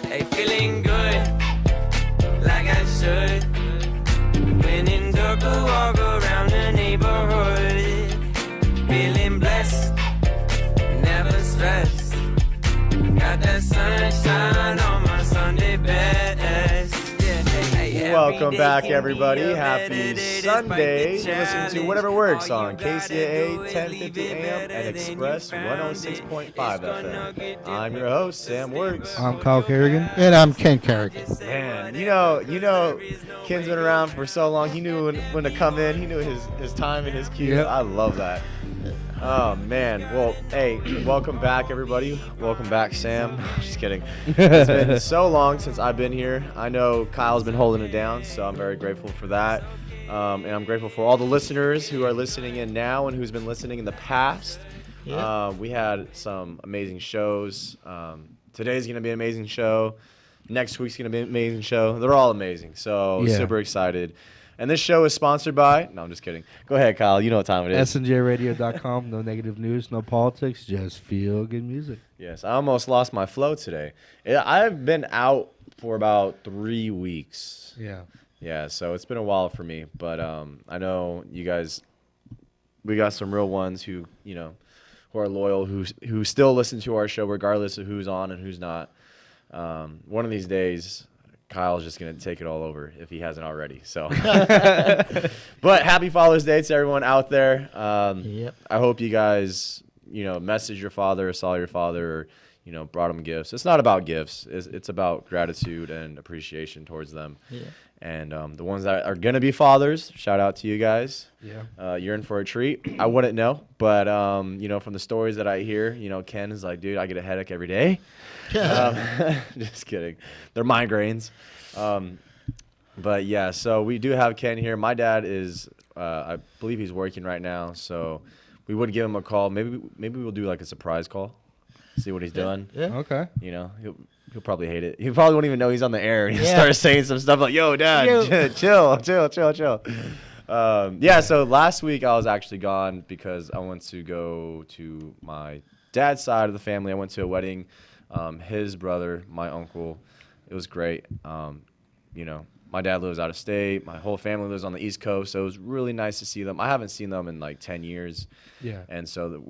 Hey, feeling good, like I should. When in dark, walk around the neighborhood. Feeling blessed, never stressed. Got that sunshine on my Sunday best. Welcome back, everybody. Happy Sunday. You're listening to Whatever Works on KCAA 1050 AM and Express 106.5 FM. I'm your host, Sam Works. I'm Kyle Kerrigan. And I'm Ken Kerrigan. Man, you know, Ken's been around for so long. He knew when to come in. He knew his time and his cue. Yep. I love that. Oh, man. Well, hey, welcome back, everybody. Welcome back, Sam. Just kidding. It's been so long since I've been here. I know Kyle's been holding it down, so I'm very grateful for that. And I'm grateful for all the listeners who are listening in now and who's been listening in the past. Yeah. We had some amazing shows. Today's going to be an amazing show. Next week's going to be an amazing show. They're all amazing, so super excited. And this show is sponsored by... No, I'm just kidding. Go ahead, Kyle. You know what time it is. SNJRadio.com. No negative news, no politics, just feel good music. Yes, I almost lost my flow today. I've been out for about 3 weeks. Yeah. Yeah, so it's been a while for me. But I know you guys... We got some real ones who are loyal, who still listen to our show regardless of who's on and who's not. One of these days... Kyle's just going to take it all over if he hasn't already. So, but happy Father's Day to everyone out there. Yep. I hope you guys, message your father or saw your father or, brought him gifts. It's not about gifts. It's about gratitude and appreciation towards them. Yeah. And the ones that are going to be fathers, shout out to you guys. Yeah. You're in for a treat. I wouldn't know, but, from the stories that I hear, Ken is like, dude, I get a headache every day. Just kidding. They're migraines. But yeah, so we do have Ken here. My dad is, I believe he's working right now, so we would give him a call. Maybe we'll do like a surprise call, see what he's doing. Yeah. Okay. He'll probably hate it. He probably won't even know he's on the air. And he starts saying some stuff like, "Yo, Dad, chill." So last week I was actually gone because I went to go to my dad's side of the family. I went to a wedding. His brother, my uncle. It was great. My dad lives out of state. My whole family lives on the East Coast, so it was really nice to see them. I haven't seen them in like 10 years. Yeah. And so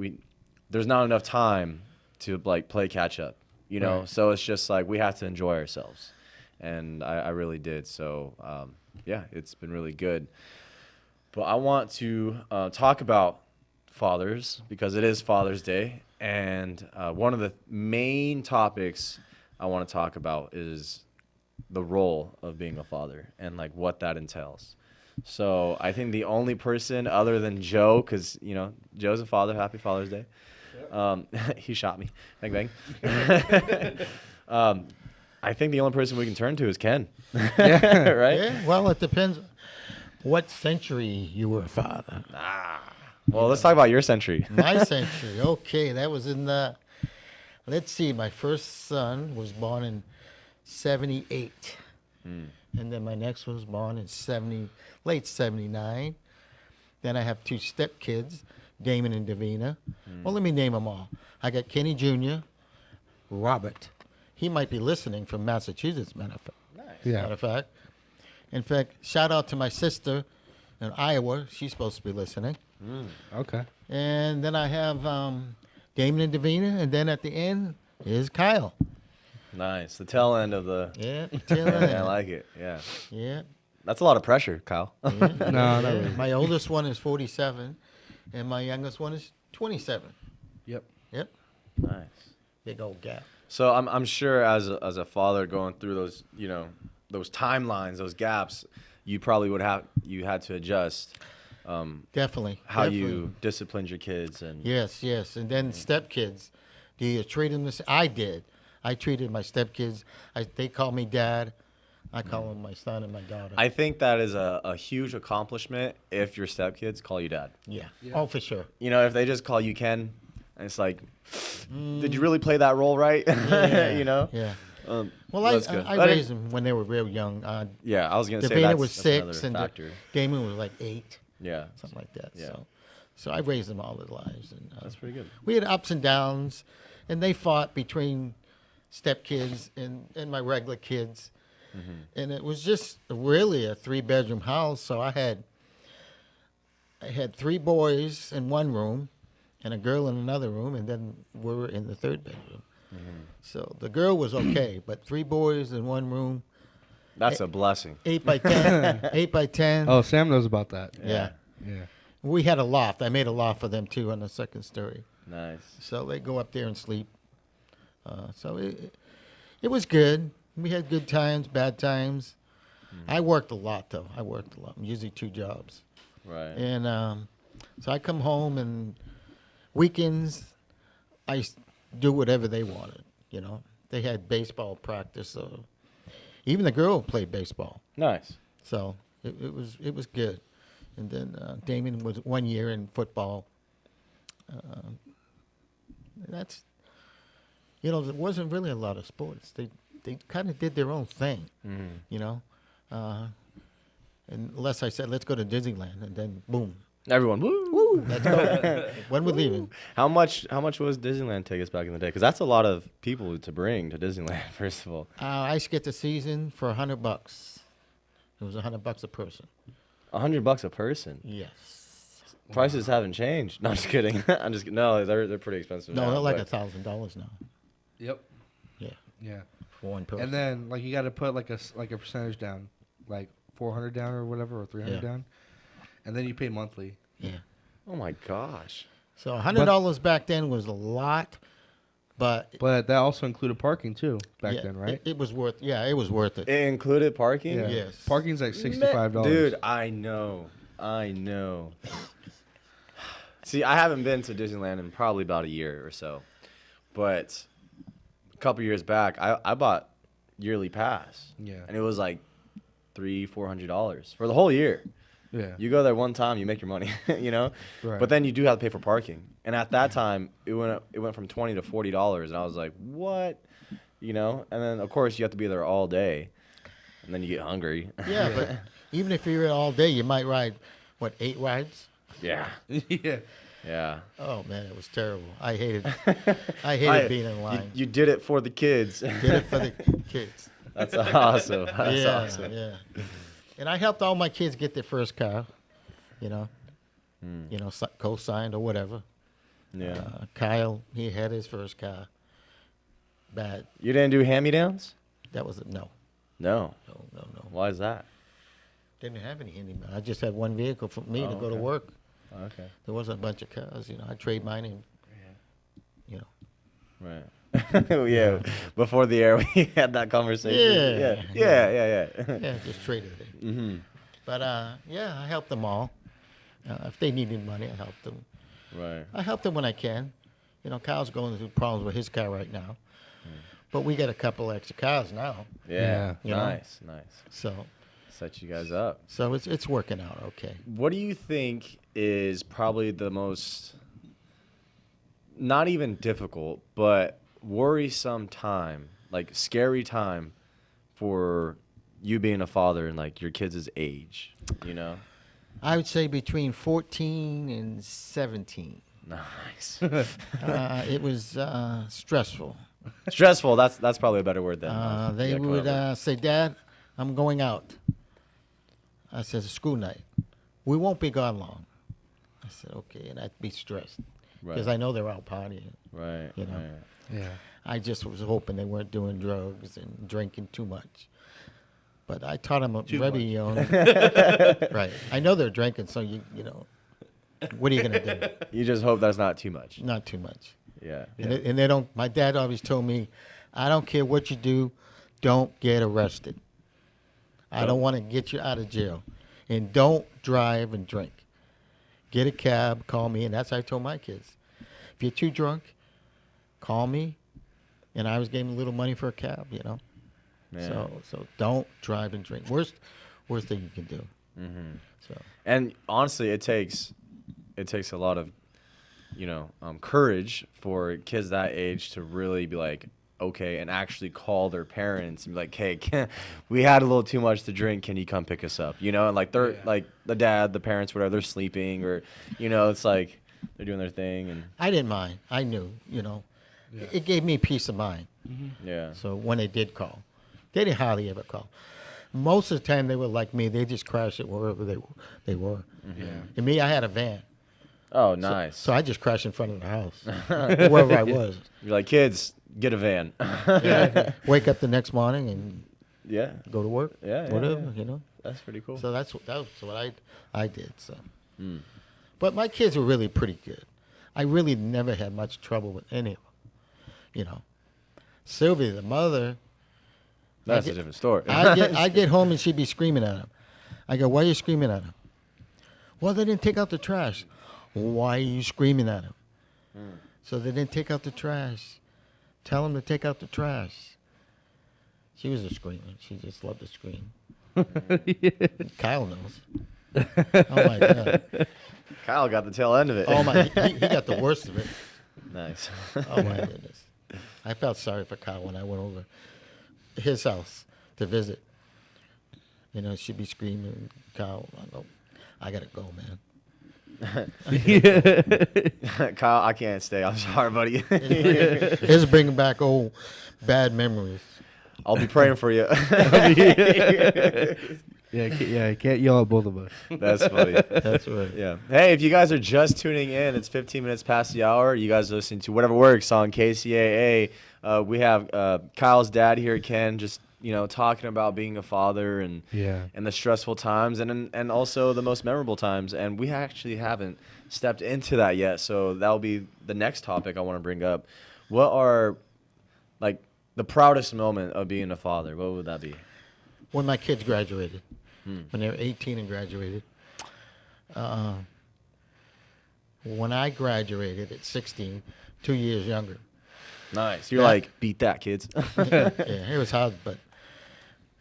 there's not enough time to like play catch up, Right. So it's just like we have to enjoy ourselves. And I really did. So, it's been really good. But I want to talk about fathers because it is Father's Day. And one of the main topics I want to talk about is the role of being a father and like what that entails. So I think the only person other than Joe, because Joe's a father. Happy Father's Day. He shot me. Bang bang. I think the only person we can turn to is Ken. Yeah. Right? Yeah. Well, it depends what century you were a father. Well, let's talk about your century. My century. Okay, that was in the. Let's see. My first son was born in 78, and then my next one was born in late 79. Then I have two stepkids, Damon and Davina. Well, let me name them all. I got Kenny Jr., Robert. He might be listening from Massachusetts, matter of fact. In fact, shout out to my sister in Iowa. She's supposed to be listening. Okay. And then I have Damon and Davina, and then at the end is Kyle. Nice. The tail end of the... Yeah, I like it. Yeah. Yeah. That's a lot of pressure, Kyle. No, not really. My oldest one is 47, and my youngest one is 27. Yep. Yep. Nice. Big old gap. So I'm sure as a father going through those, those timelines, those gaps, you probably you had to adjust Definitely. how definitely. you disciplined your kids and Yes. And then stepkids. Do you treat them the same? I did. I treated my stepkids. They call me dad. I call them my son and my daughter. I think that is a huge accomplishment if your stepkids call you dad. Yeah. Oh, for sure. If they just call you Ken, and it's like, did you really play that role right? Yeah. Yeah. Well, that's good. I raised them when they were real young. Yeah, I was gonna say Davina that's, was that's 6, another and factor. Damon was like 8, Yeah, something like that. Yeah. So I raised them all their lives, and that's pretty good. we had ups and downs, and they fought between stepkids and my regular kids, and it was just really a 3-bedroom house. So I had 3 boys in one room, and a girl in another room, and then we were in the 3rd bedroom. So the girl was okay, but 3 boys in one room, That's a blessing. 8 by 10, 8 by 10. Oh, Sam knows about that. Yeah. Yeah. We had a loft. I made a loft for them too on the 2nd story. Nice. So they go up there and sleep. So it was good. We had good times, bad times. I worked a lot though. I worked a lot. Usually 2 jobs. Right. And so I come home and weekends I do whatever they wanted. You know, they had baseball practice. So even the girl played baseball. Nice. So it was good. And then Damon was 1 year in football. That's, you know, there wasn't really a lot of sports. They kind of did their own thing, you know. Unless I said, let's go to Disneyland, and then boom, Everyone, woo! woo, let's go. When we're leaving, How much was Disneyland tickets back in the day? Because that's a lot of people to bring to Disneyland. First of all, I used to get the season for $100. It was $100 a person. $100 a person. Yes. Prices haven't changed. No, I'm just kidding. I'm just no, they're pretty expensive. No, now, they're like but- $1,000 now. Yep. Yeah, Yeah. for one person. And then like you got to put like a percentage down, like 400 down or whatever, or 300 Yeah. down, and then you pay monthly. Yeah. Oh my gosh. So $100 back then was a lot, but But that also included parking too back yeah, then, right? It was worth. Yeah, it was worth it. It included parking. Yeah. Yes. Parking's like $65. Dude, I know. See, I haven't been to Disneyland in probably about a year or so, but a couple years back, I bought yearly pass. Yeah. And it was like $300-$400 for the whole year. Yeah. You go there one time, you make your money, you know. Right. But then you do have to pay for parking, and at that time, it went from $20 to $40, and I was like, what, you know? And then of course you have to be there all day, and then you get hungry. Yeah, but even if you're in all day, you might ride, 8 rides? Yeah. yeah. Yeah. Oh man, it was terrible. I hated being in line. You did it for the kids. Did it for the kids. That's awesome. That's yeah, awesome. yeah. And I helped all my kids get their first car, you know, co-signed or whatever. Yeah. Kyle, he had his first car. Bad. You didn't do hand-me-downs? That was no. No. No. Why is that? Didn't have any handyman. I just had one vehicle for me to Oh, go to okay. work. Okay. There wasn't a bunch of cars, you know. I trade mine in, you know. Right. Yeah. Before the air, we had that conversation. Yeah. Yeah. Yeah, just traded it. Mm-hmm. But yeah, I helped them all. If they needed money, I helped them. Right. I help them when I can. You know, Kyle's going through problems with his car right now. But we got a couple extra cars now. Yeah. You know? Nice. So Set you guys up. it's working out okay. What do you think is probably the most, not even difficult, but worrisome time, like scary time for you being a father and like your kids' age, you know? I would say between 14 and 17. Nice. It was stressful. Stressful. That's probably a better word than They would say, Dad, I'm going out. I said, it's school night. We won't be gone long. I said, okay, and I'd be stressed because I know they're out partying. Right. you know. Right. Yeah. I just was hoping they weren't doing drugs and drinking too much. But I taught them very young. Right. I know they're drinking, so you know, what are you gonna do? You just hope that's not too much. Not too much. Yeah. And they don't. My dad always told me, I don't care what you do, don't get arrested. I don't want to get you out of jail, and don't drive and drink. Get a cab, call me, and that's how I told my kids. If you're too drunk, call me, and I was giving them a little money for a cab, you know. Yeah. So don't drive and drink. Worst thing you can do. Mm-hmm. So And honestly, it takes a lot of, courage for kids that age to really be like, okay and actually call their parents and be like, hey, we had a little too much to drink. Can you come pick us up? You know, and like they're like the dad, the parents, whatever, they're sleeping or, you know, it's like they're doing their thing. And I didn't mind. I knew, you know. It gave me peace of mind. yeah. So when they did call, they didn't hardly ever call. Most of the time they were like me. They just crashed it wherever they were. Yeah. And me, I had a van. Oh, nice. So I just crashed in front of the house, wherever I was. You're like, kids, get a van. Yeah. Wake up the next morning and Yeah. go to work. Yeah, Whatever, yeah. you know. That's pretty cool. So that's what I did. So, but my kids were really pretty good. I really never had much trouble with any of them. You know, Sylvia, the mother. That's a different story. I get home and she'd be screaming at him. I go, why are you screaming at him? Well, they didn't take out the trash. Why are you screaming at him? So they didn't take out the trash. Tell them to take out the trash. She was a screamer. She just loved to scream. Kyle knows. Oh my God. Kyle got the tail end of it. Oh my, he got the worst of it. Nice. Oh my goodness. I felt sorry for Kyle when I went over his house to visit. You know, she'd be screaming, Kyle, I go, I gotta go, man. Kyle, I can't stay. I'm sorry, buddy. It's bringing back old bad memories. I'll be praying for you. Yeah, I can't yell at both of us. That's funny. That's right. Yeah. Hey, if you guys are just tuning in, it's 15 minutes past the hour. You guys are listening to Whatever Works on KCAA. We have Kyle's dad here, Ken, just talking about being a father and the stressful times and also the most memorable times. And we actually haven't stepped into that yet, so that'll be the next topic I want to bring up. What are like the proudest moment of being a father? What would that be? When my kids graduated, when they were 18 and graduated. When I graduated at 16, 2 years younger. Nice. You're like, beat that, kids. Yeah, it was hard, but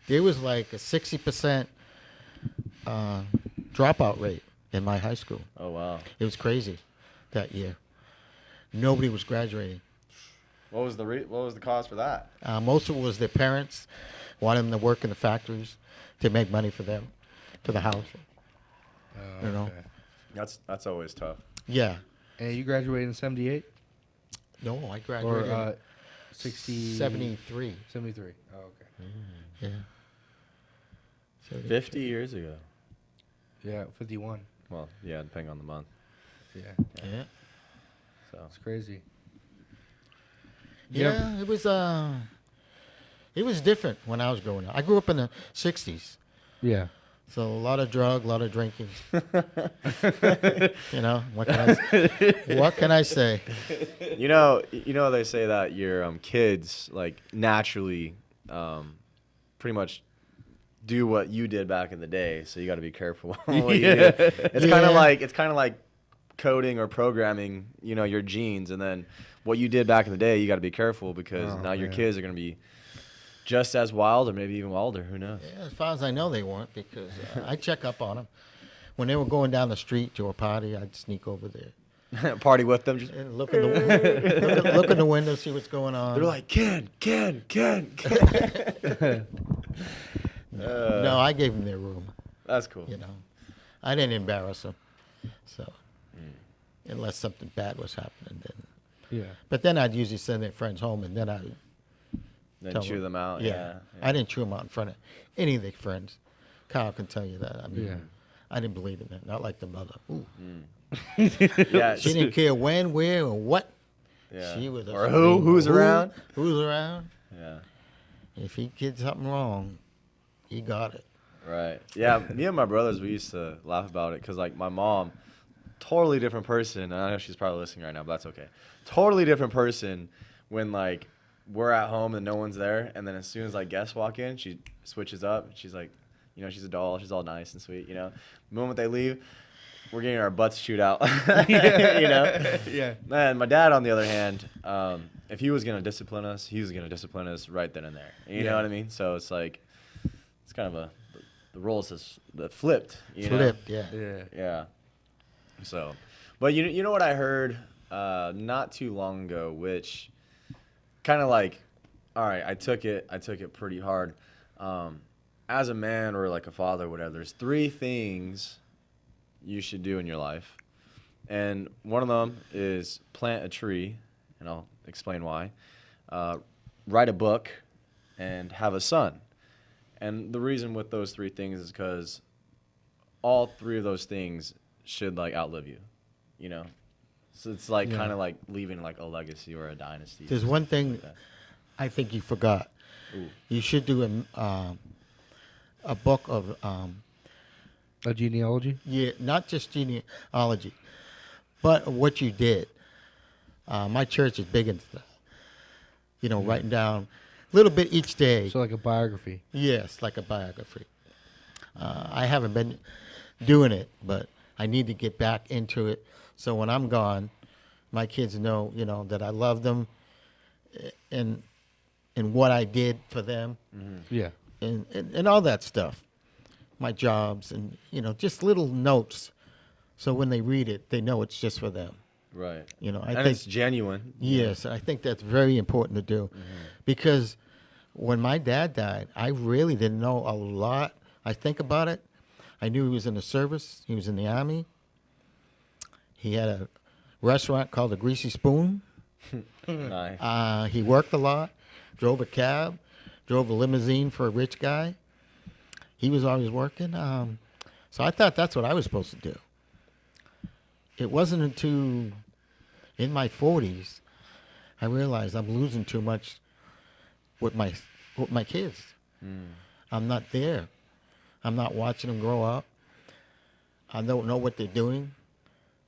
there was like a 60% dropout rate in my high school. Oh, wow. It was crazy that year. Nobody was graduating. What was the cause for that? Most of it was their parents wanted them to work in the factories to make money for them, for the house. You know? That's always tough. Yeah. And you graduated in 78? No, I graduated Or 60... 73. 73. Oh, okay. Yeah. 50 years ago. Yeah, 51. Well, yeah, depending on the month. Yeah. Yeah. So It's crazy. Yeah, it was different when I was growing up. I grew up in the 60s. Yeah. So a lot of drug, a lot of drinking. What can I say? You know, they say that your kids like naturally, pretty much do what you did back in the day. So you got to be careful. What you do. It's kind of like coding or programming. Your genes, and then what you did back in the day, you got to be careful because now your kids are going to be just as wild or maybe even wilder. Who knows? Yeah, as far as I know, they weren't because I check up on them. When they were going down the street to a party, I'd sneak over there. Party with them. Just And look in the window, look in the window, see what's going on. they're like, Ken. No, I gave them their room. That's cool. I didn't embarrass them. So, unless something bad was happening, then. Yeah. But then I'd usually send their friends home, and then I'd Then tell chew them out. Yeah. Yeah. I didn't chew them out in front of any of their friends. Kyle can tell you that. I mean, Yeah. I didn't believe in that. Not like the mother. Ooh. Yeah. She didn't care when, where, or what. Yeah. She was a or screamer. who's around. Who's around. Yeah. If he did something wrong, he got it. Right. Yeah. Me and my brothers, we used to laugh about it because, like, my mom, totally different person. And I know she's probably listening right now, but that's okay. Totally different person when, like, we're at home and no one's there. And then as soon as, like, guests walk in, she switches up. She's like, she's a doll. She's all nice and sweet, The moment they leave, we're getting our butts chewed out, Yeah. Man, my dad, on the other hand, if he was going to discipline us, he was going to discipline us right then and there. You know what I mean? So it's like, it's kind of the roles is flipped. Flipped, yeah. Yeah. Yeah. So, but you know what I heard not too long ago, which kind of like all right, I took it pretty hard. As a man or like a father or whatever, there's 3 things you should do in your life. And one of them is plant a tree, and I'll explain why. Write a book, and have a son. And the reason with those 3 things is because all 3 of those things should like outlive you, you know. So it's like Yeah. kind of like leaving like a legacy or a dynasty. There's one thing like that. I think you forgot. Ooh. You should do a book of A genealogy? yeah, not just genealogy, but what you did. My church is big into that. You know, writing down a little bit each day. So like a biography. Yes, like a biography. I haven't been doing it, but I need to get back into it. So when I'm gone, my kids know, you know, that I love them, and what I did for them, Yeah. and all that stuff, my jobs, and you know, just little notes. So when they read it, they know it's just for them. Right. You know, I And think it's genuine. yes, I think that's very important to do, because when my dad died, I really didn't know a lot. I think about it. I knew he was in the service. He was in the Army. He had a restaurant called the Greasy Spoon. Nice. He worked a lot, drove a cab, drove a limousine for a rich guy. He was always working. So I thought that's what I was supposed to do. It wasn't until in my 40s I realized I'm losing too much with my kids. I'm not there. I'm not watching them grow up. I don't know what they're doing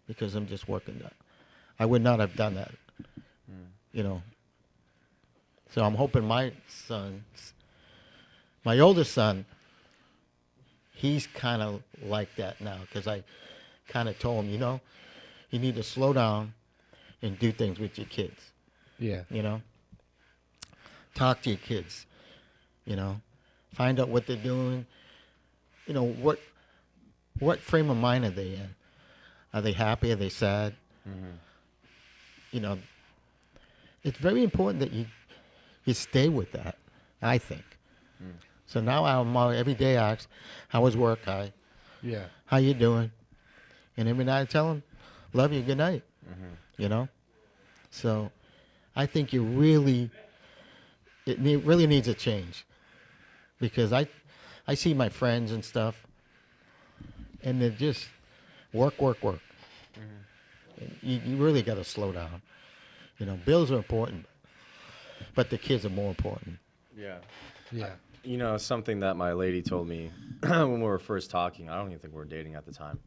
because I'm just working. I would not have done that, you know. So I'm hoping my oldest son, he's kind of like that now, because I kind of told him, you know, you need to slow down and do things with your kids, Yeah. you know. Talk to your kids, you know. Find out what they're doing. You know, what frame of mind are they in? Are they happy? Are they sad? You know, it's very important that you stay with that, I think. So now I'm every day I ask, how was work? Hi. Yeah. How you doing? And every night I tell them, love you, good night. You know? So I think it really needs a change, because I see my friends and stuff, and they're just work. You really got to slow down. You know, bills are important, but the kids are more important. Yeah. Yeah. You know, something that my lady told me when we were first talking, I don't even think we were dating at the time,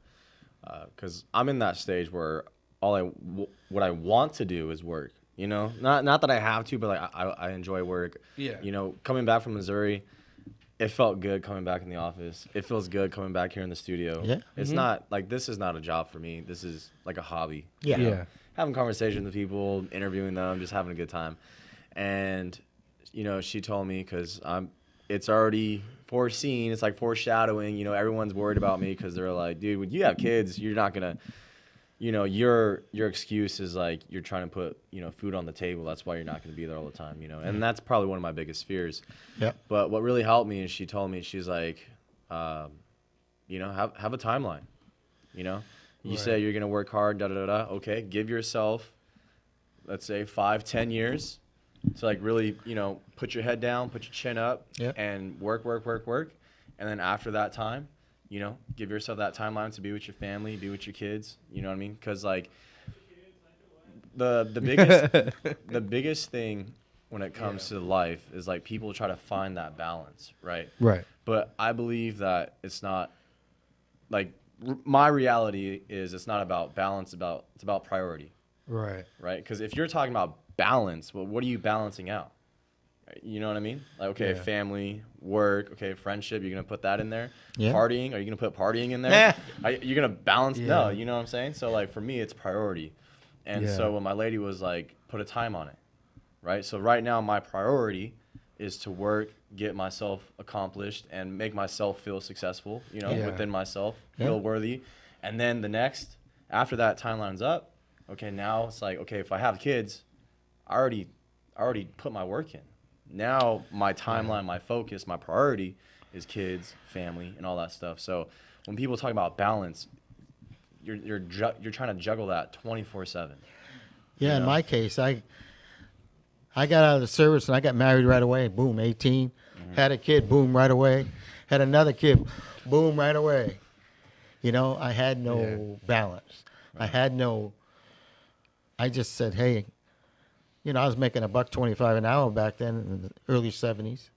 because I'm in that stage where what I want to do is work. You know, not that I have to, but like I enjoy work. Yeah. You know, coming back from Missouri, it felt good coming back in the office. It feels good coming back here in the studio. Yeah. It's not like, this is not a job for me. This is like a hobby. Yeah. you know? Yeah. Having conversations with people, interviewing them, just having a good time. And, you know, she told me, because it's already foreseen, it's like foreshadowing, you know, everyone's worried about me because they're like, dude, when you have kids, you're not going to, you know, your excuse is like you're trying to put, you know, food on the table. That's why you're not going to be there all the time, you know. And that's probably one of my biggest fears. Yeah. But what really helped me is she told me, she's like, you know, have a timeline. You know, you say you're going to work hard, da-da-da-da. Okay, give yourself, let's say, 5-10 years to like really, you know, put your head down, put your chin up, and work. And then after that time, you know, give yourself that timeline to be with your family, be with your kids. You know what I mean? Because like the biggest thing when it comes to life is like people try to find that balance, right? Right. But I believe that it's not like my reality is it's not about balance. It's about priority, Right. right? Because if you're talking about balance, well, what are you balancing out? You know what I mean? Like, okay, Yeah. family, work, okay, friendship, you're going to put that in there? Yeah. Partying, are you going to put partying in there? You're going to balance? No, Yeah. you know what I'm saying? So, like, for me, it's priority. And Yeah. so when my lady was like, put a time on it, right? So right now, my priority is to work, get myself accomplished, and make myself feel successful, you know, Yeah. within myself, Yeah. feel worthy. And then the next, after that timeline's up, okay, now it's like, okay, if I have kids, I already put my work in. Now my timeline, my focus, my priority is kids, family, and all that stuff. So when people talk about balance, you're trying to juggle that 24/7. Yeah, in know? my case, I got out of the service and I got married right away. Boom, 18. Had a kid. Boom, right away. Had another kid. Boom, right away. You know, I had no balance. I just said, hey, you know, I was making $1.25 an hour back then in the early 70s.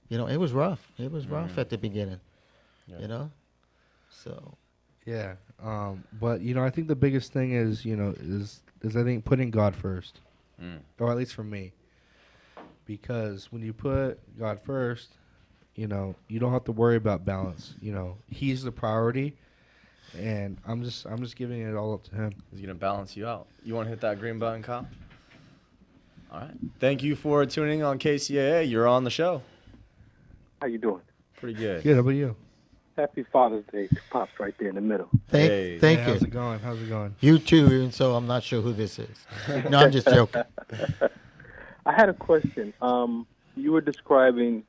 You know, it was rough. It was rough at the beginning. Yeah. You know, so Yeah. But you know, I think the biggest thing is, you know, is I think putting God first, or at least for me, because when you put God first, you know, you don't have to worry about balance. You know, He's the priority, and I'm just giving it all up to Him. He's gonna balance you out. You want to hit that green button, Kyle? All right. Thank you for tuning in on KCAA. You're on the show. How you doing? Pretty good. Good. How about you? Happy Father's Day to Pops right there in the middle. thank Hey. thank Hey, how's you. it going? How's it going? You too, even so I'm not sure who this is. No, I'm just joking. I had a question. You were describing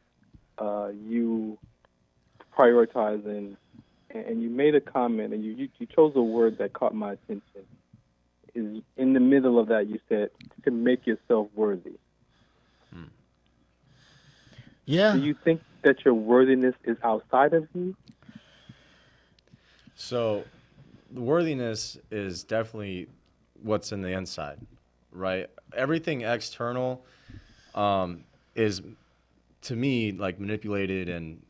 you prioritizing, and you made a comment, and you chose a word that caught my attention. Is in the middle of that you said to make yourself worthy. Yeah. Do you think that your worthiness is outside of you? So, the worthiness is definitely what's in the inside, right? Everything external is, to me, like manipulated and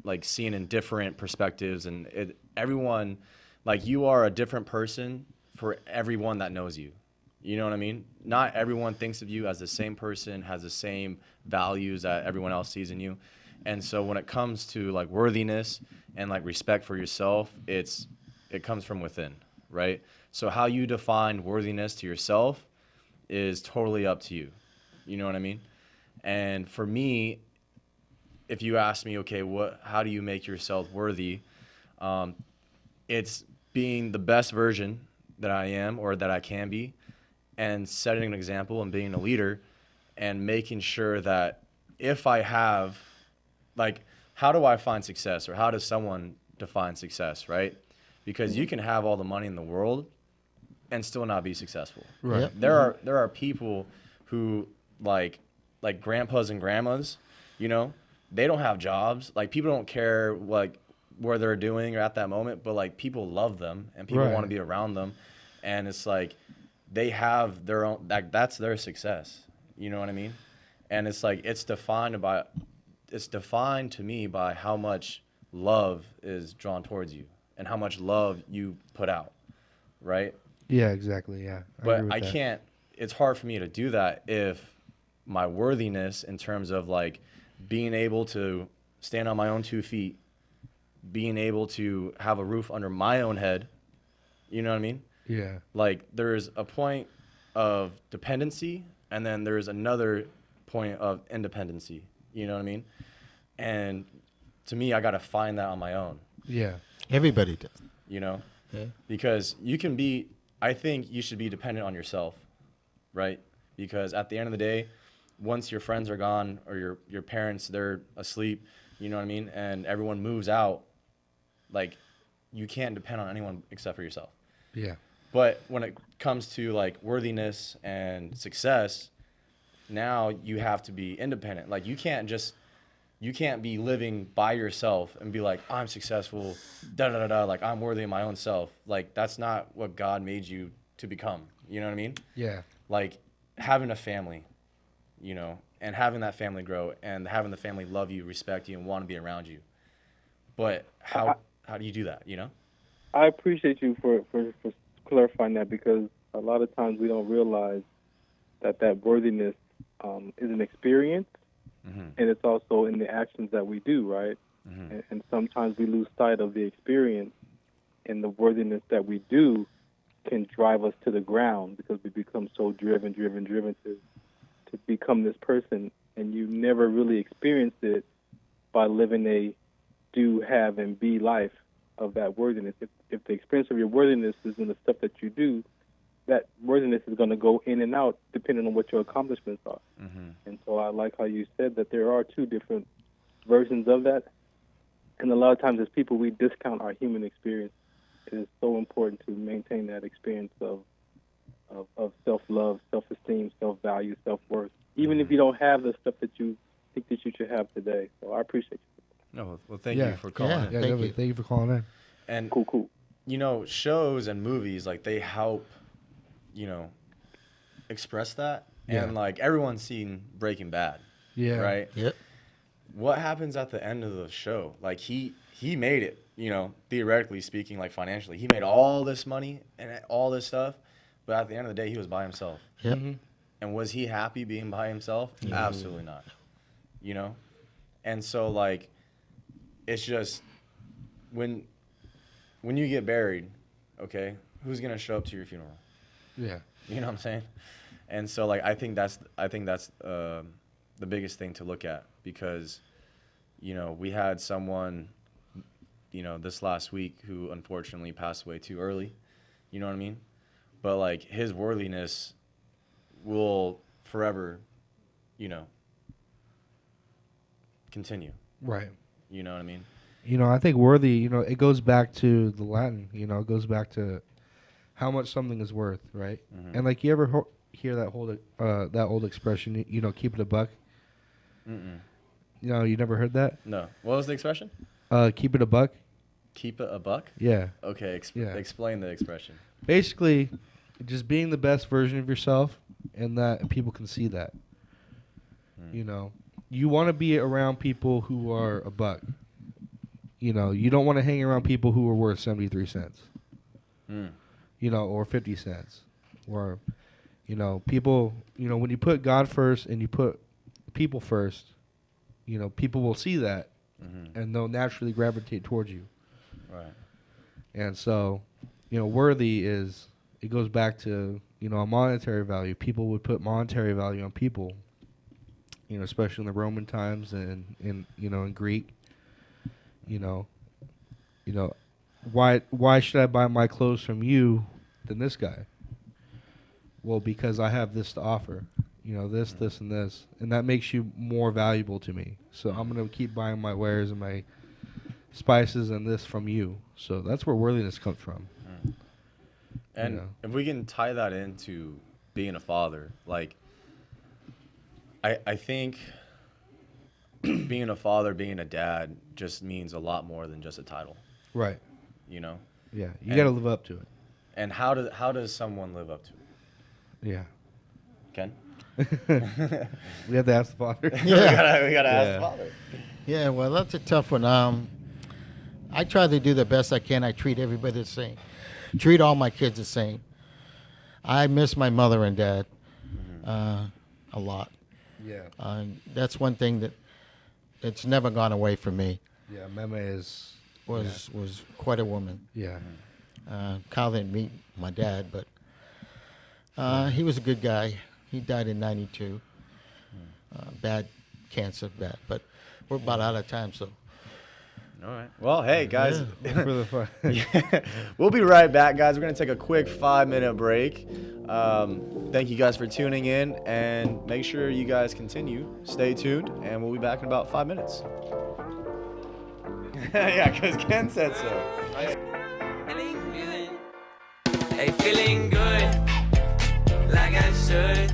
like seen in different perspectives, and everyone, like you are a different person for everyone that knows you. You know what I mean? Not everyone thinks of you as the same person, has the same values that everyone else sees in you. And so when it comes to like worthiness and like respect for yourself, it comes from within, right? So how you define worthiness to yourself is totally up to you. You know what I mean? And for me, if you ask me, okay, how do you make yourself worthy? It's being the best version that I am or that I can be, and setting an example and being a leader and making sure that if I have, like, how do I find success, or how does someone define success, right? Because you can have all the money in the world and still not be successful. Right. Yep. There are people who like grandpas and grandmas, you know, they don't have jobs. Like, people don't care like where they're doing or at that moment, but like people love them and people Right. want to be around them, and it's like they have their own, that's their success. You know what I mean? And it's like it's defined to me by how much love is drawn towards you and how much love you put out, right? Yeah. Exactly. Yeah. But agree with I that. can't, it's hard for me to do that if my worthiness in terms of like being able to stand on my own 2 feet, being able to have a roof under my own head, you know what I mean? Yeah. Like, there's a point of dependency and then there's another point of independency, you know what I mean? And to me, I got to find that on my own, Yeah. Everybody does. you know? Yeah. Because I think you should be dependent on yourself, right? Because at the end of the day, once your friends are gone or your parents, they're asleep, you know what I mean? And everyone moves out, like, you can't depend on anyone except for yourself. Yeah. But when it comes to like worthiness and success, now you have to be independent. Like, you can't be living by yourself and be like, I'm successful, da da da da, like I'm worthy of my own self. Like, that's not what God made you to become. You know what I mean? Yeah. Like, having a family, you know, and having that family grow and having the family love you, respect you, and want to be around you. But how do you do that, you know? I appreciate you for clarifying that, because a lot of times we don't realize that worthiness is an experience, and it's also in the actions that we do, right? And sometimes we lose sight of the experience, and the worthiness that we do can drive us to the ground because we become so driven to become this person, and you never really experienced it by living a do, have, and be life of that worthiness. If the experience of your worthiness is in the stuff that you do, that worthiness is going to go in and out depending on what your accomplishments are. And so I like how you said that there are two different versions of that. And a lot of times as people, we discount our human experience. It is so important to maintain that experience of self-love, self-esteem, self-value, self-worth, even if you don't have the stuff that you think that you should have today. So I appreciate you. No, well, thank you for calling. Yeah. Yeah, Thank definitely. you. Thank you for calling in. And Cool. you know, shows and movies, like, they help, you know, express that. Yeah. And like, everyone's seen Breaking Bad, Yeah. right? Yep. What happens at the end of the show? Like, he made it, you know, theoretically speaking, like financially. He made all this money and all this stuff, but at the end of the day, he was by himself. Yep. And was he happy being by himself? Absolutely not. You know? And so, like, it's just, when you get buried, okay, who's going to show up to your funeral? Yeah. You know what I'm saying? And so, like, I think that's the biggest thing to look at, because, you know, we had someone, you know, this last week who unfortunately passed away too early. You know what I mean? But, like, his worthiness will forever, you know, continue. Right. You know what I mean? You know, I think worthy, you know, it goes back to the Latin, you know, it goes back to how much something is worth, right? And like, you ever hear that old expression, you know, keep it a buck? Mm-mm. You know, you never heard that? No. What was the expression? Keep it a buck? Keep it a buck? Yeah. Okay, Yeah. Explain the expression. Basically, just being the best version of yourself, and that people can see that. You know, you want to be around people who are a buck. You know, you don't want to hang around people who are worth 73 cents. You know, or 50 cents. Or, you know, people, you know, when you put God first and you put people first, you know, people will see that and they'll naturally gravitate towards you. Right. And so, you know, worthy is, it goes back to, you know, a monetary value. People would put monetary value on people, you know, especially in the Roman times and in, you know, in Greek. You know, why should I buy my clothes from you than this guy? Well, because I have this to offer, you know, this, and this, and that makes you more valuable to me. So I'm gonna keep buying my wares and my spices and this from you. So that's where worthiness comes from. And You know. if we can tie that into being a father, like, I think being a father, being a dad, just means a lot more than just a title, Right. you know? Yeah. You And- got to live up to it. And how does someone live up to it? Yeah. Ken? We have to ask the father. we gotta ask Yeah. the father. Yeah, well, that's a tough one. I try to do the best I can. I treat everybody the same. Treat all my kids the same. I miss my mother and dad a lot. Yeah. That's one thing that it's never gone away from me. Yeah. Meme is. Was quite a woman. Yeah. Kyle didn't meet my dad, but he was a good guy. He died in '92. Bad cancer, bad. But we're about out of time, so. All right. Well, hey, guys. For the fun. We'll be right back, guys. We're going to take a quick 5-minute break. Thank you guys for tuning in, and make sure you guys continue. Stay tuned, and we'll be back in about 5 minutes. Yeah, because Ken said so. Hey, feeling good, like I should.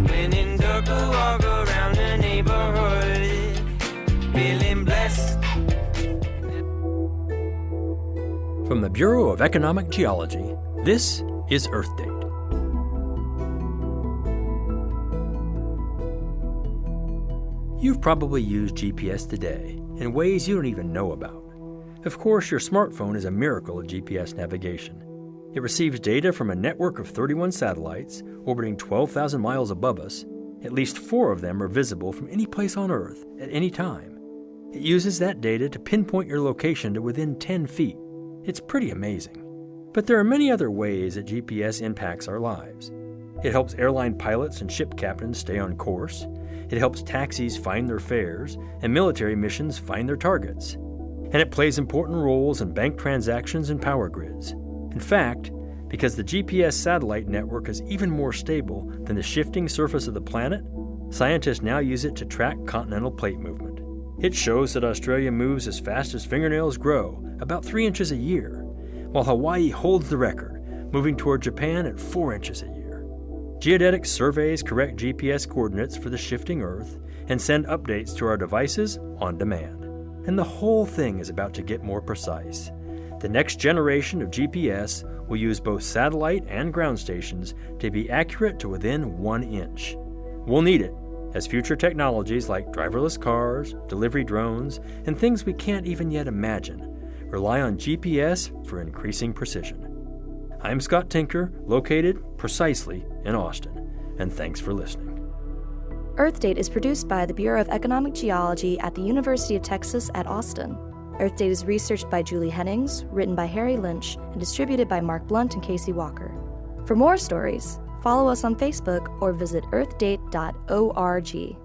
When in dark, I walk around the neighborhood, feeling blessed. From the Bureau of Economic Geology, this is Earth Date. You've probably used GPS today in ways you don't even know about. Of course, your smartphone is a miracle of GPS navigation. It receives data from a network of 31 satellites orbiting 12,000 miles above us. At least 4 of them are visible from any place on Earth at any time. It uses that data to pinpoint your location to within 10 feet. It's pretty amazing. But there are many other ways that GPS impacts our lives. It helps airline pilots and ship captains stay on course. It helps taxis find their fares and military missions find their targets. And it plays important roles in bank transactions and power grids. In fact, Because the GPS satellite network is even more stable than the shifting surface of the planet, scientists now use it to track continental plate movement. It shows that Australia moves as fast as fingernails grow, about 3 inches a year, while Hawaii holds the record, moving toward Japan at 4 inches a year. Geodetic surveys correct GPS coordinates for the shifting Earth and send updates to our devices on demand. And the whole thing is about to get more precise. The next generation of GPS will use both satellite and ground stations to be accurate to within 1 inch. We'll need it, as future technologies like driverless cars, delivery drones, and things we can't even yet imagine rely on GPS for increasing precision. I'm Scott Tinker, located precisely in Austin, and thanks for listening. Earth Date is produced by the Bureau of Economic Geology at the University of Texas at Austin. Earth Date is researched by Julie Hennings, written by Harry Lynch, and distributed by Mark Blunt and Casey Walker. For more stories, follow us on Facebook or visit earthdate.org.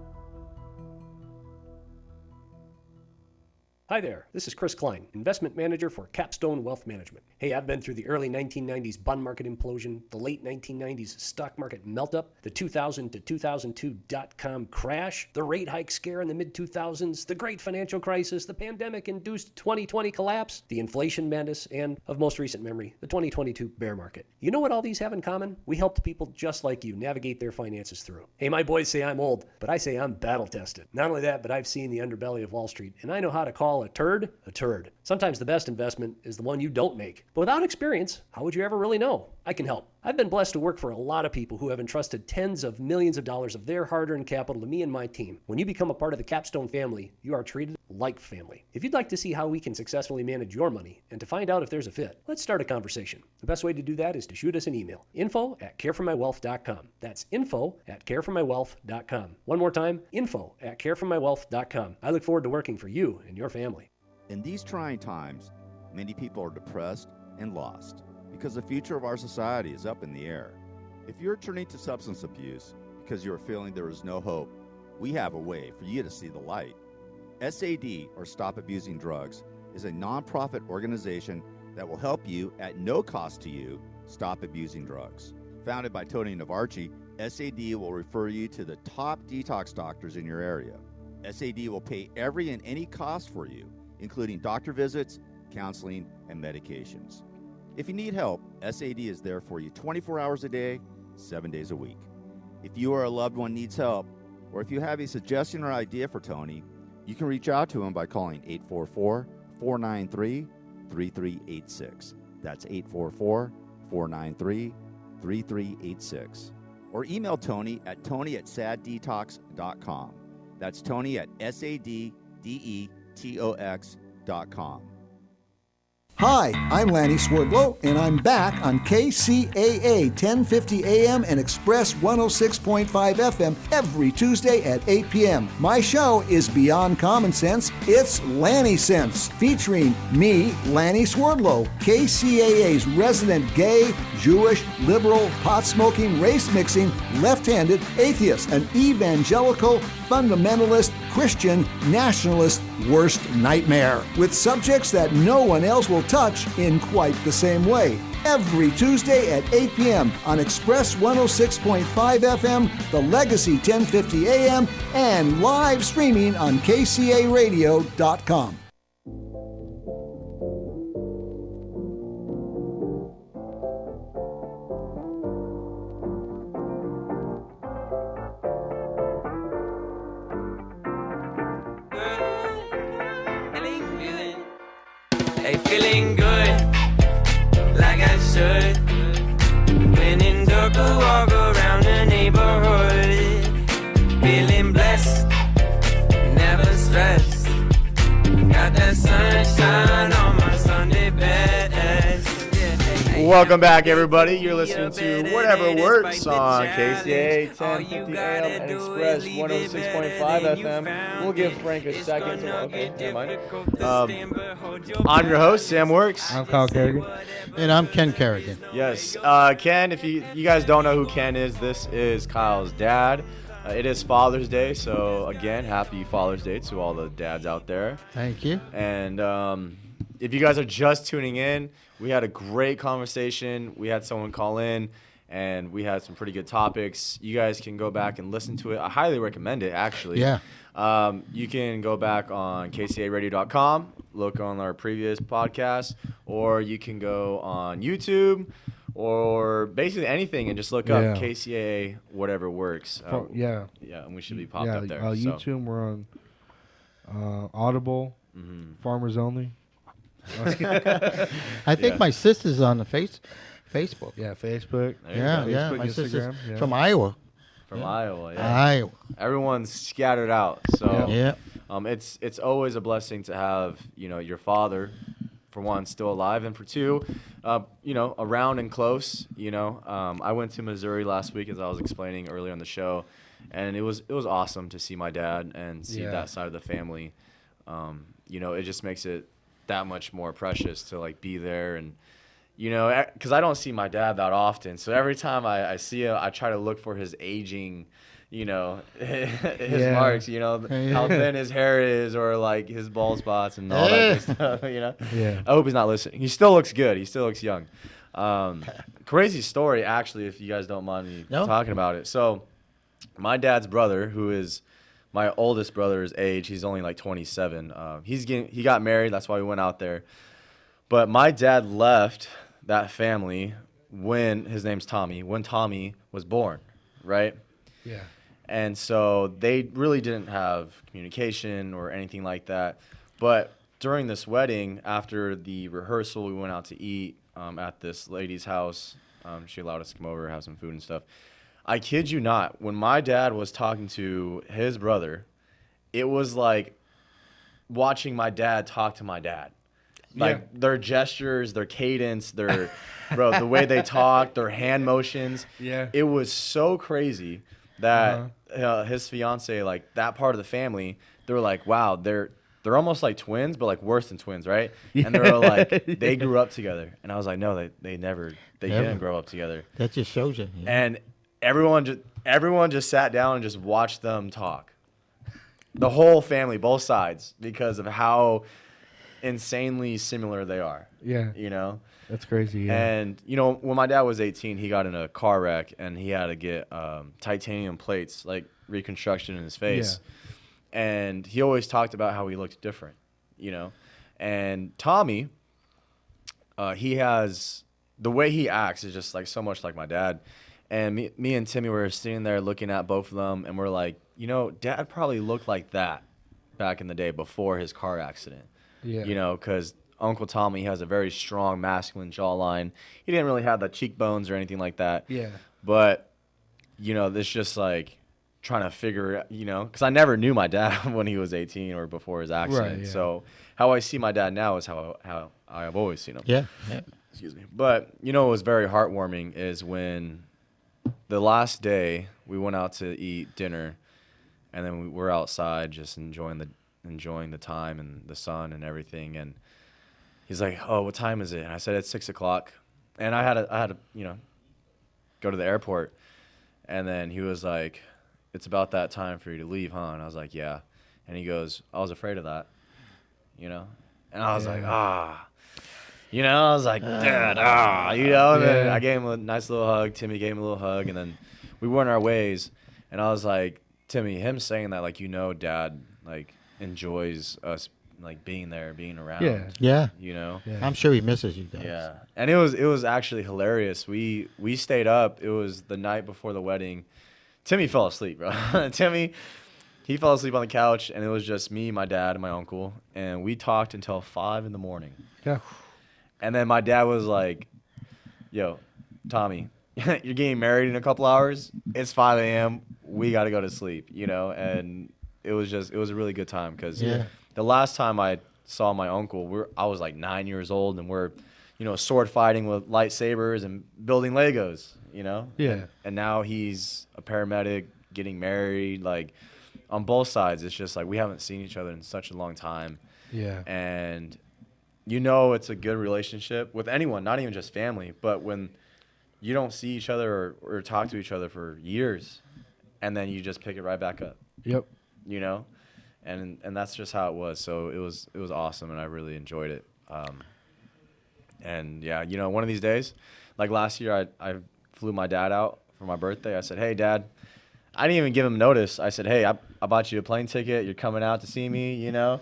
Hi there, this is Chris Klein, investment manager for Capstone Wealth Management. Hey, I've been through the early 1990s bond market implosion, the late 1990s stock market melt-up, the 2000 to 2002 dot-com crash, the rate hike scare in the mid-2000s, the great financial crisis, the pandemic-induced 2020 collapse, the inflation madness, and, of most recent memory, the 2022 bear market. You know what all these have in common? We helped people just like you navigate their finances through. Hey, my boys say I'm old, but I say I'm battle-tested. Not only that, but I've seen the underbelly of Wall Street, and I know how to call a turd. Sometimes the best investment is the one you don't make. But without experience, how would you ever really know? I can help. I've been blessed to work for a lot of people who have entrusted tens of millions of dollars of their hard-earned capital to me and my team. When you become a part of the Capstone family, you are treated like family. If you'd like to see how we can successfully manage your money and to find out if there's a fit, let's start a conversation. The best way to do that is to shoot us an email. info@careformywealth.com. That's info@careformywealth.com. One more time, info@careformywealth.com. I look forward to working for you and your family. In these trying times, many people are depressed and lost because the future of our society is up in the air. If you're turning to substance abuse because you're feeling there is no hope, we have a way for you to see the light. SAD, or Stop Abusing Drugs, is a nonprofit organization that will help you at no cost to you stop abusing drugs. Founded by Tony Navarchi, SAD will refer you to the top detox doctors in your area. SAD will pay every and any cost for you, including doctor visits, counseling, and medications. If you need help, SAD is there for you 24 hours a day, 7 days a week. If you or a loved one needs help, or if you have a suggestion or idea for Tony, you can reach out to him by calling 844-493-3386. That's 844-493-3386. Or email Tony at tony@saddetox.com. That's Tony at saddetox.com. Hi, I'm Lanny Swerdlow, and I'm back on KCAA 1050 AM and Express 106.5 FM every Tuesday at 8 p.m. My show is Beyond Common Sense. It's Lanny Sense, featuring me, Lanny Swerdlow, KCAA's resident gay, Jewish, liberal, pot-smoking, race-mixing, left-handed atheist, an evangelical, fundamentalist, Christian, nationalist, worst nightmare, with subjects that no one else will touch in quite the same way. Every Tuesday at 8 p.m. on Express 106.5 FM, the Legacy 1050 AM, and live streaming on KCARadio.com. Feeling good, like I should. When in dark, I walk around the neighborhood. Feeling blessed, never stressed. Got that sunshine on my Sunday best. Welcome back, everybody. You're listening to Whatever Works on KCA 1050 AM and Express 106.5 FM. We'll give Frank a second. Okay, never mind. I'm your host, Sam Works. I'm Kyle Kerrigan. And I'm Ken Kerrigan. Yes, Ken, if you guys don't know who Ken is, this is Kyle's dad. It is Father's Day, so again, happy Father's Day to all the dads out there. Thank you. And if you guys are just tuning in, we had a great conversation. We had someone call in, and we had some pretty good topics. You guys can go back and listen to it. I highly recommend it, actually. Yeah. You can go back on kcaradio.com, look on our previous podcast, or you can go on YouTube or basically anything and just look up KCAA, whatever works. Yeah, and we should be popped up there. YouTube, we're on Audible, Farmers Only. I think my sister's on the Facebook. Yeah, Facebook. Yeah, Facebook, my sister's Instagram, from Iowa. From Iowa, Iowa. Everyone's scattered out, so Yeah. it's always a blessing to have your father, for one, still alive, and for two, around and close. I went to Missouri last week, as I was explaining earlier on the show, and it was awesome to see my dad and see that side of the family. It just makes it that much more precious to like be there, and because I don't see my dad that often, so every time I see him, I try to look for his aging, his marks, how thin his hair is, or like his bald spots and all that good stuff, Yeah. I hope he's not listening. He still looks good. He still looks young. Crazy story, actually, if you guys don't mind me talking about it. So my dad's brother, who is my oldest brother's age, he's only like 27. He got married. That's why we went out there. But my dad left that family when his name's Tommy, when Tommy was born, right? Yeah. And so they really didn't have communication or anything like that. But during this wedding, after the rehearsal, we went out to eat at this lady's house. She allowed us to come over, have some food and stuff. I kid you not, when my dad was talking to his brother, it was like watching my dad talk to my dad. Like their gestures, their cadence, the way they talk, their hand motions. Yeah. It was so crazy that his fiance, like that part of the family, they were like, wow, they're almost like twins, but like worse than twins, right? And they were like, they grew up together. And I was like, no, they didn't grow up together. That just shows you. And everyone just sat down and just watched them talk. The whole family, both sides, because of how insanely similar they are. Yeah. That's crazy. Yeah. And when my dad was 18, he got in a car wreck and he had to get titanium plates, like reconstruction in his face. Yeah. And he always talked about how he looked different, And Tommy, he has the way he acts is just like so much like my dad. And me and Timmy were sitting there looking at both of them, and we're like, Dad probably looked like that back in the day before his car accident. Yeah. Because Uncle Tommy has a very strong masculine jawline. He didn't really have the cheekbones or anything like that. Yeah. But, this just like trying to figure, because I never knew my dad when he was 18 or before his accident. Right, yeah. So how I see my dad now is how I've always seen him. Yeah. Excuse me. But, what was very heartwarming is when the last day we went out to eat dinner, and then we were outside just enjoying the time and the sun and everything, and he's like, oh, what time is it? And I said, it's 6:00. And I had to go to the airport, and then he was like, it's about that time for you to leave, huh? And I was like, yeah. And he goes, I was afraid of that, and I was like, I was like, Dad, and then I gave him a nice little hug. Timmy gave him a little hug, and then we went our ways, and I was like, Timmy, him saying that, like, Dad, like, enjoys us, like, being there, being around. Yeah. Yeah. I'm sure he misses you guys. Yeah. And it was actually hilarious. We stayed up. It was the night before the wedding. Timmy fell asleep, bro. He fell asleep on the couch, and it was just me, my dad, and my uncle, and we talked until 5 a.m. Yeah. And then my dad was like, yo, Tommy, you're getting married in a couple hours. It's 5 a.m. We got to go to sleep, and it was a really good time because the last time I saw my uncle, I was like 9 years old, and we're, sword fighting with lightsabers and building Legos, Yeah. And now he's a paramedic, getting married, like on both sides. It's just like we haven't seen each other in such a long time. Yeah. And it's a good relationship with anyone, not even just family, but when you don't see each other or talk to each other for years, and then you just pick it right back up. Yep. And that's just how it was. So it was awesome, and I really enjoyed it. And yeah, you know, one of these days, like last year, I flew my dad out for my birthday. I said, hey, Dad, I didn't even give him notice. I said, hey, I bought you a plane ticket. You're coming out to see me, you know?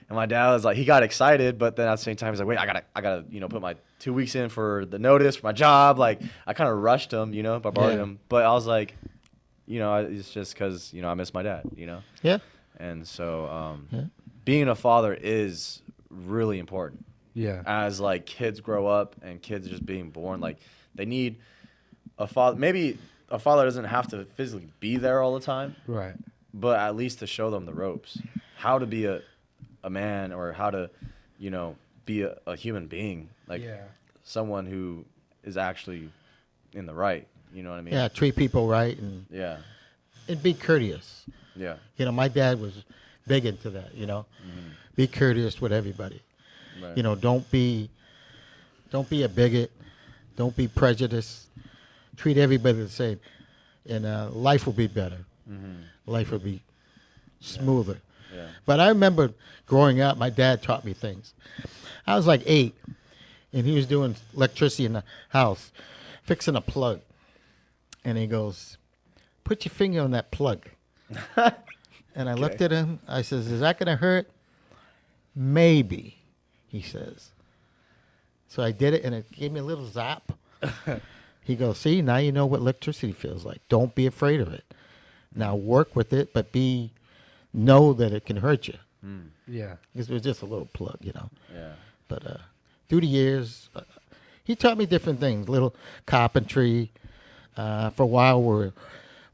And my dad was like, he got excited, but then at the same time, he's like, wait, I gotta, you know, put my 2 weeks in for the notice for my job. Like, I kind of rushed him, you know, by borrowing him. But I was like, you know, it's just because, you know, I miss my dad, you know? Yeah. And so being a father is really important. Yeah. As, like, kids grow up and kids are just being born, like, they need a father. Maybe a father doesn't have to physically be there all the time. Right. But at least to show them the ropes. How to be a man, or how to, you know, be a human being. Like, someone who is actually in the right. You know what I mean? Yeah, treat people right and be courteous. Yeah. You know, my dad was big into that, you know. Be courteous with everybody. Right. You know, don't be a bigot. Don't be prejudiced. Treat everybody the same. And life will be better. Life will be smoother. Yeah. But I remember growing up, my dad taught me things. I was like 8, and he was doing electricity in the house, fixing a plug. And he goes, put your finger on that plug. And I looked at him. I says, is that going to hurt? Maybe, he says. So I did it, and it gave me a little zap. He goes, see, now you know what electricity feels like. Don't be afraid of it. Now work with it, but know that it can hurt you. Yeah. Because it was just a little plug, you know. Yeah. But through the years, he taught me different things, little carpentry. For a while, we were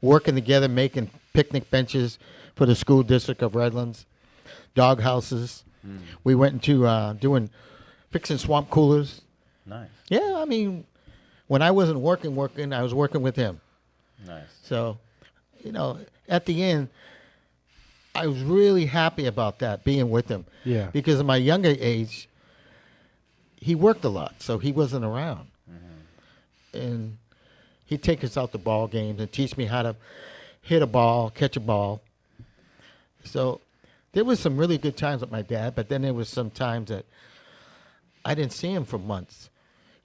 working together, making picnic benches for the school district of Redlands, dog houses. We went into fixing swamp coolers. Nice. Yeah, I mean, when I wasn't working, I was working with him. Nice. So, you know, at the end, I was really happy about that, being with him. Yeah. Because in my younger age, he worked a lot, so he wasn't around. And he'd take us out to ball games and teach me how to hit a ball, catch a ball. So there was some really good times with my dad, but then there was some times that I didn't see him for months,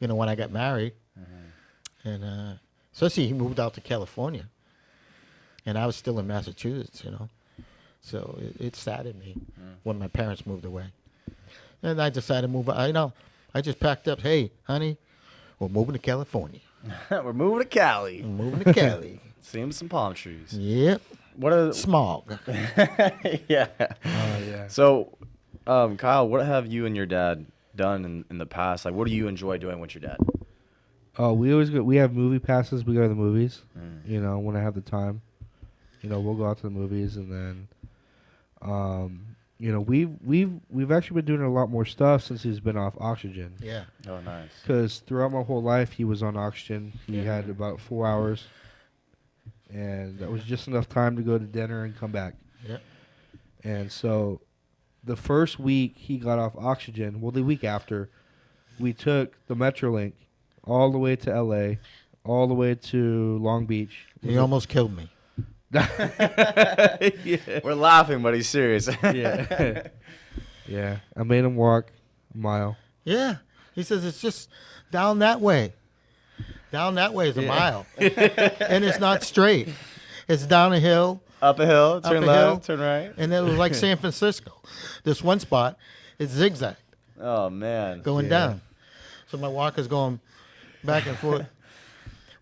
you know, when I got married. And especially he moved out to California. And I was still in Massachusetts, you know. So it saddened me when my parents moved away. And I decided to move. I just packed up. Hey, honey, we're moving to California. We're moving to Cali. We're moving to Cali. Seeing some palm trees. Yep. What are smog? Yeah. Yeah. So, Kyle, what have you and your dad done in the past? Like, what do you enjoy doing with your dad? Oh, we have movie passes. We go to the movies. You know, when I have the time. You know, we'll go out to the movies, and then, you know, we've actually been doing a lot more stuff since he's been off oxygen. Yeah. Oh, nice. Because throughout my whole life, he was on oxygen. He had about 4 hours, and that was just enough time to go to dinner and come back. Yep. And so, the first week he got off oxygen, well, the week after, we took the Metrolink all the way to L.A., all the way to Long Beach. He almost killed me. Yeah. We're laughing, but he's serious. Yeah. Yeah. I made him walk a mile. Yeah. He says it's just down that way. Down that way is a mile. And it's not straight. It's down a hill. Up a hill, turn left, hill, turn right. And then it was like San Francisco. This one spot, it's zigzag. Oh, man. Going down. So my walker's going back and forth.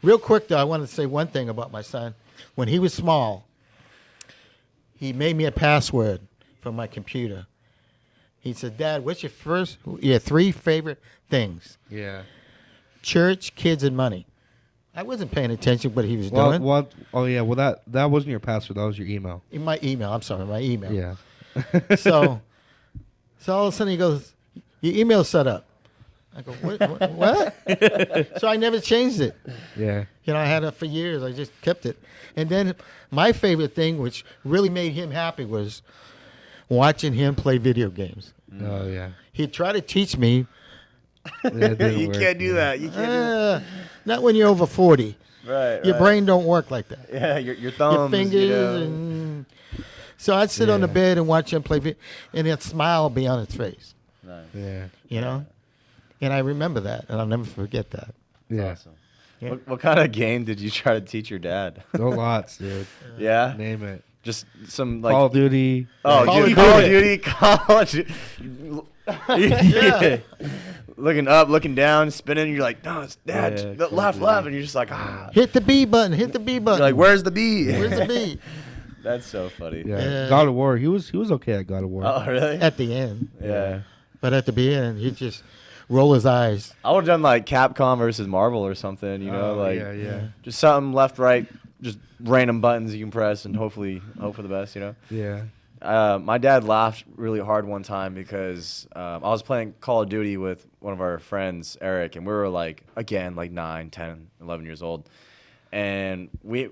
Real quick, though, I want to say one thing about my son. When he was small, he made me a password for my computer. He said, Dad, what's your 3 favorite things? Yeah. Church, kids, and money. I wasn't paying attention to what he was doing. Well, that wasn't your password. That was your email. In my email. I'm sorry, my email. Yeah. So all of a sudden he goes, your email's set up. I go, what? So I never changed it. Yeah. You know, I had it for years. I just kept it. And then my favorite thing, which really made him happy, was watching him play video games. Oh, yeah. He'd try to teach me. You can't do that. You can't do that. Not when you're over 40. Right. Your brain don't work like that. Yeah, your thumbs. Your fingers. And so I'd sit on the bed and watch him play, and that smile would be on his face. Nice. Yeah. You know, and I remember that, and I'll never forget that. Yeah. Awesome. Yeah. What kind of game did you try to teach your dad? No lots, dude. Yeah. Name it. Just some like. Call of Duty. Oh, Call dude, of Call of Duty. Duty, college. Yeah. Looking up, looking down, spinning. You're like, no, it's dad. Yeah, The Call left, of left, Duty. and you're just like, ah. Hit the B button. Hit the B button. You're like, where's the B? Where's the B? That's so funny. Yeah. Yeah. God of War. He was okay at God of War. Oh, really? At the end, Yeah. but at the beginning, he just roll his eyes. I would have done like Capcom versus Marvel or something. You know, Oh, like yeah. just something left, right, just random buttons you can press and hopefully hope for the best. You know. Yeah. My dad laughed really hard one time because I was playing Call of Duty with one of our friends, Eric, and we were like, again, like 9, 10, 11 years old. And we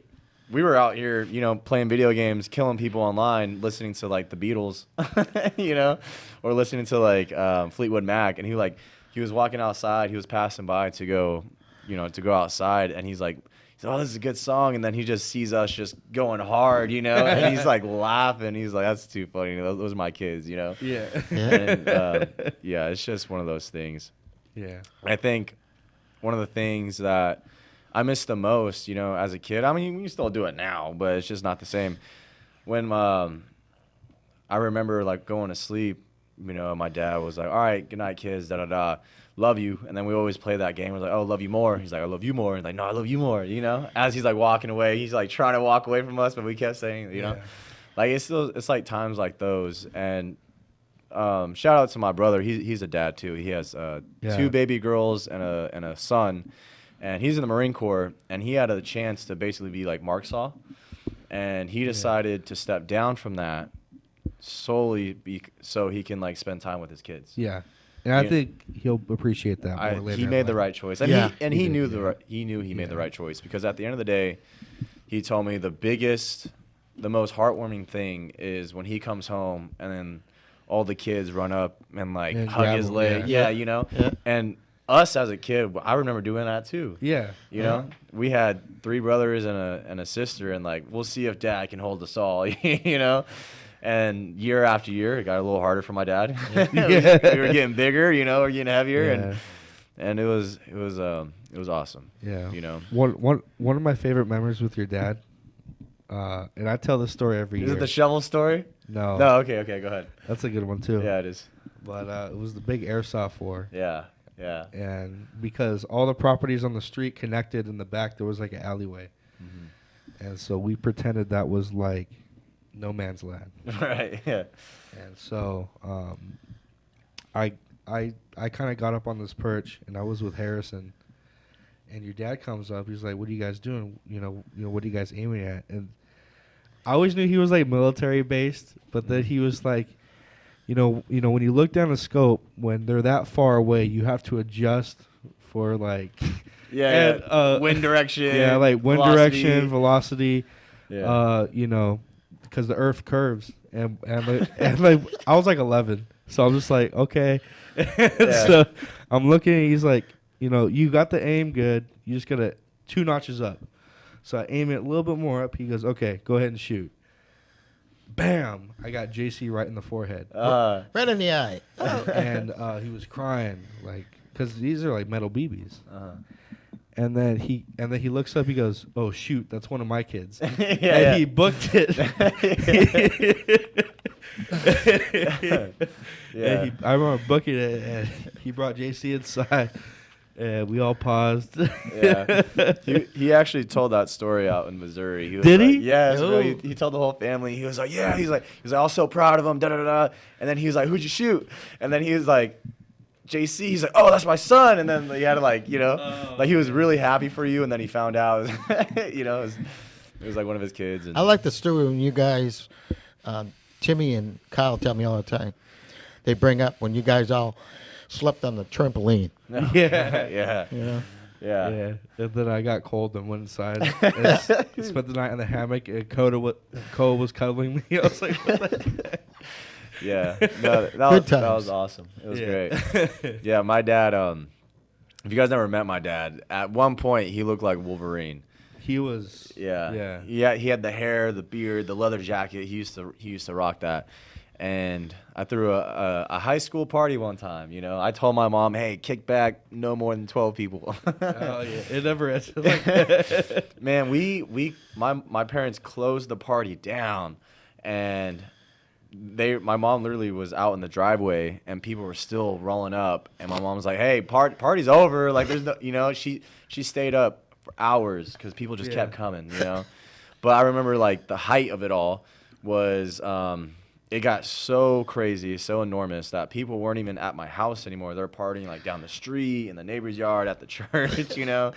were out here, you know, playing video games, killing people online, listening to like the Beatles, you know, or listening to like Fleetwood Mac. And he was walking outside, he was passing by to go outside, and he's like, oh, this is a good song, and then he just sees us just going hard, you know, and he's like laughing. He's like, that's too funny. Those are my kids, you know. Yeah. And, yeah, it's just one of those things. Yeah. I think one of the things that I miss the most, you know, as a kid. I mean, we still do it now, but it's just not the same. When I remember like going to sleep, you know, my dad was like, all right, good night, kids, da-da-da. Love you. And then we always play that game. We're like, oh, love you more. He's like, I love you more. And like, no, I love you more. You know, as he's like walking away, he's like trying to walk away from us, but we kept saying, you know, like it's like times like those. And shout out to my brother. He's a dad too. He has 2 baby girls and a son, and he's in the Marine Corps. And he had a chance to basically be like Mark Saw, and he decided to step down from that solely so he can like spend time with his kids. Yeah. And I think he'll appreciate that more later. He in made the life. right choice, and he knew he made the right choice, because at the end of the day, he told me the most heartwarming thing is when he comes home and then all the kids run up and like hug his leg, you know, and us as a kid, I remember doing that too. Yeah. You know, we had 3 brothers and a sister, and like we'll see if dad can hold us all, you know. And year after year, it got a little harder for my dad. We were getting bigger, you know, we're getting heavier, and it was awesome. Yeah. You know. One of my favorite memories with your dad, and I tell this story every year. Is it the shovel story? No. No. Okay. Go ahead. That's a good one too. Yeah, it is. But it was the big airsoft war. Yeah. And because all the properties on the street connected in the back, there was like an alleyway, and so we pretended that was like no man's land. Right. Yeah. And so I kind of got up on this perch, and I was with Harrison, and your dad comes up. He's like, "What are you guys doing? You know, what are you guys aiming at?" And I always knew he was like military based, but then he was like, you know, when you look down the scope, when they're that far away, you have to adjust for like wind direction. Yeah, like wind velocity. direction, velocity. Yeah. You know, because the Earth curves, and like I was like 11, so I'm just like, okay. So I'm looking, and he's like, you know, you got the aim good. You just gotta 2 notches up. So I aim it a little bit more up. He goes, okay, go ahead and shoot. Bam! I got JC right in the forehead. Right in the eye. And he was crying, like, because these are like metal BBs. And then he looks up. He goes, "Oh shoot, that's one of my kids." He booked it. And I remember booking it, and he brought JC inside, and we all paused. He actually told that story out in Missouri. He was Did like, he? Yes. Bro, he told the whole family. He was like, yeah. He's like, I was so proud of him. Da da da. And then he was like, who'd you shoot? And then he was like, JC. He's like, oh, that's my son. And then he had to like, you know, like he was really happy for you. And then he found out, you know, it was like one of his kids. And I like the story when you guys, Timmy and Kyle tell me all the time. They bring up when you guys all slept on the trampoline. Yeah. And then I got cold and went inside. And spent the night in the hammock, and Cole was cuddling me. I was like, what the heck? Yeah. No, that was awesome. It was great. Yeah, my dad, if you guys never met my dad, at one point he looked like Wolverine. He was Yeah, he had the hair, the beard, the leather jacket. He used to rock that. And I threw a high school party one time. You know, I told my mom, "Hey, kick back, no more than 12 people." Oh yeah, it never ended like that. Man, my parents closed the party down, and my mom literally was out in the driveway, and people were still rolling up, and my mom was like, "Hey, party's over." Like, there's no, you know, she stayed up for hours because people just kept coming, you know. But I remember like the height of it all was. It got so crazy, so enormous that people weren't even at my house anymore. They're partying like down the street, in the neighbor's yard, at the church, you know.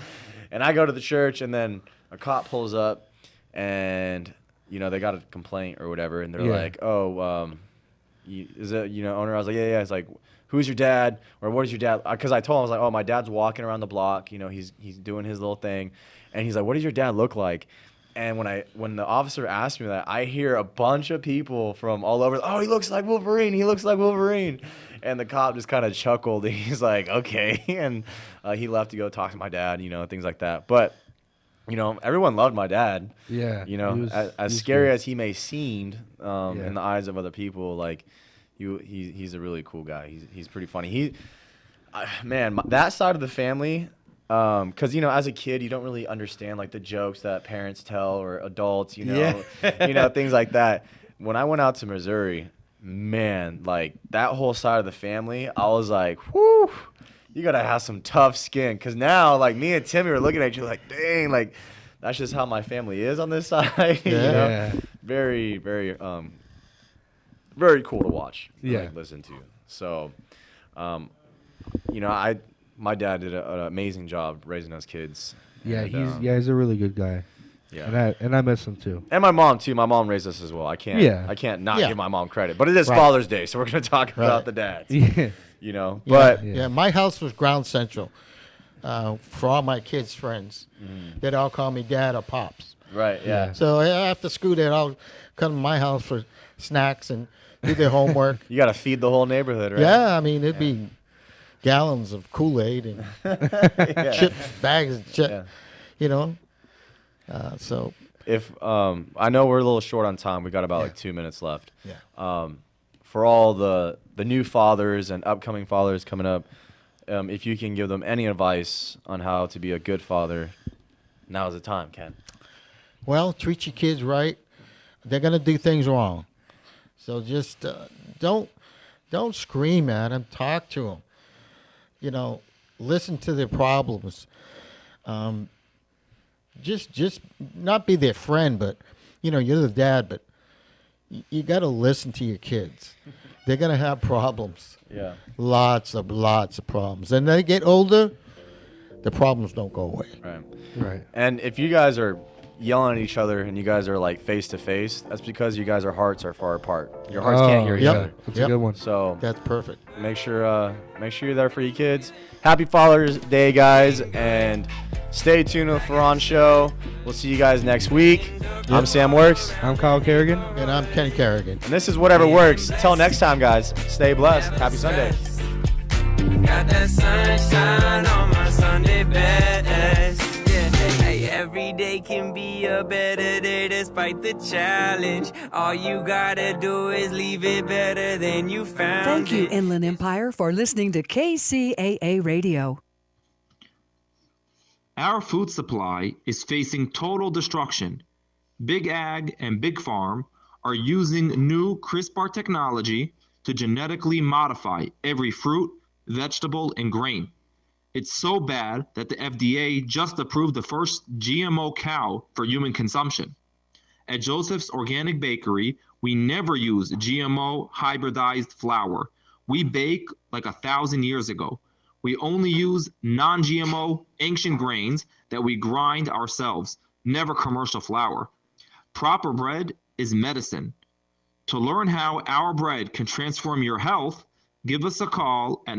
And I go to the church, and then a cop pulls up, and you know they got a complaint or whatever, and they're like, "Oh, is it owner?" I was like, "Yeah." It's like, "Who's your dad?" Or "What is your dad?" Because I told him, I was like, "Oh, my dad's walking around the block. You know, he's doing his little thing," and he's like, "What does your dad look like?" And when the officer asked me that, I hear a bunch of people from all over, "Oh, he looks like Wolverine. He looks like Wolverine." And the cop just kind of chuckled. And he's like, "Okay." And he left to go talk to my dad, you know, things like that. But, you know, everyone loved my dad. Yeah. You know, as scary as he may seem in the eyes of other people, like, he's a really cool guy. He's pretty funny. That side of the family... because, you know, as a kid, you don't really understand, like, the jokes that parents tell or adults, you know, you know, things like that. When I went out to Missouri, man, like, that whole side of the family, I was like, whoo, you got to have some tough skin. Because now, like, me and Timmy were looking at you like, dang, like, that's just how my family is on this side, you know? Very, very, very cool to watch, like, listen to. So, you know, my dad did an amazing job raising us kids. Yeah, and, he's a really good guy. Yeah, and I miss him too. And my mom too. My mom raised us as well. I can't not give my mom credit. But it is Father's Day, so we're gonna talk about the dads. Yeah. You know, but my house was ground central for all my kids' friends. They'd all call me Dad or Pops. Right. Yeah. So after school, they'd all come to my house for snacks and do their homework. You got to feed the whole neighborhood, right? Yeah, I mean it'd be gallons of Kool-Aid and chips, bags of chips, you know. So if I know we're a little short on time, we got about like 2 minutes left. Yeah. For all the new fathers and upcoming fathers coming up, if you can give them any advice on how to be a good father, now's the time, Ken. Well, treat your kids right. They're gonna do things wrong, so just don't scream at them. Talk to them. You know, listen to their problems. Just not be their friend, but you know, you're the dad, but you got to listen to your kids. They're gonna have problems. Yeah. Lots of problems. And they get older, the problems don't go away. Right. And if you guys are yelling at each other and you guys are like face to face, that's because you guys' hearts are far apart. Your hearts can't hear each other. That's a good one. So that's perfect. Make sure you're there for your kids. Happy Father's Day, guys, and stay tuned to the Ferran Show. We'll see you guys next week. I'm Sam Works. I'm Kyle Kerrigan. And I'm Ken Kerrigan. And this is Whatever Works. Till next time, guys. Stay blessed. Happy Sunday. Got that sunshine on my Sunday best. Yeah, hey, every day can be a better day despite the challenge. All you gotta do is leave it better than you found. Thank you, Inland Empire, for listening to KCAA Radio. Our food supply is facing total destruction. Big Ag and Big Farm are using new CRISPR technology to genetically modify every fruit, vegetable, and grain. It's so bad that the FDA just approved the first GMO cow for human consumption. At Joseph's Organic Bakery, we never use GMO hybridized flour. We bake like 1,000 years ago. We only use non-GMO ancient grains that we grind ourselves, never commercial flour. Proper bread is medicine. To learn how our bread can transform your health, give us a call at